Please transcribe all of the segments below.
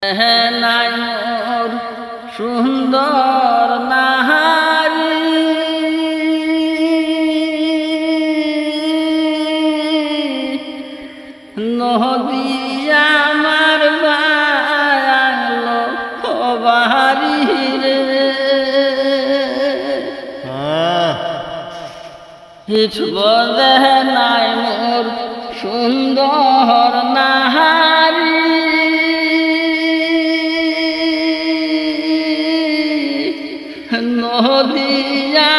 নাই মোর সুন্দর নাহারি নদী আমার বাংলো বাহারি রে হিচ বলে নাই মোর সুন্দর নাহারি নদী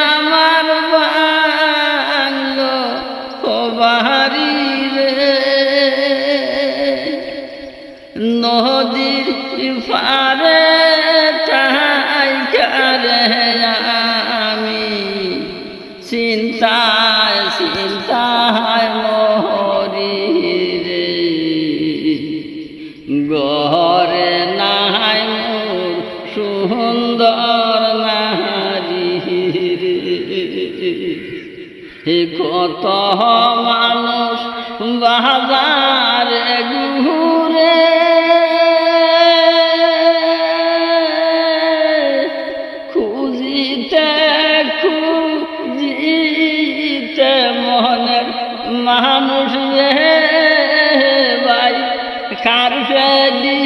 আমার বাংলো বাহারি রে নদীর পারে রে আমি চিন্তায় চিন্তায় মরি রে গরে নাই মোর সুন্দর নারী রে কত মানুষ বাজারে ঘুরে খুঁজিতে খুঁজিতে মনের মানুষ রে ভাই কার ফেলি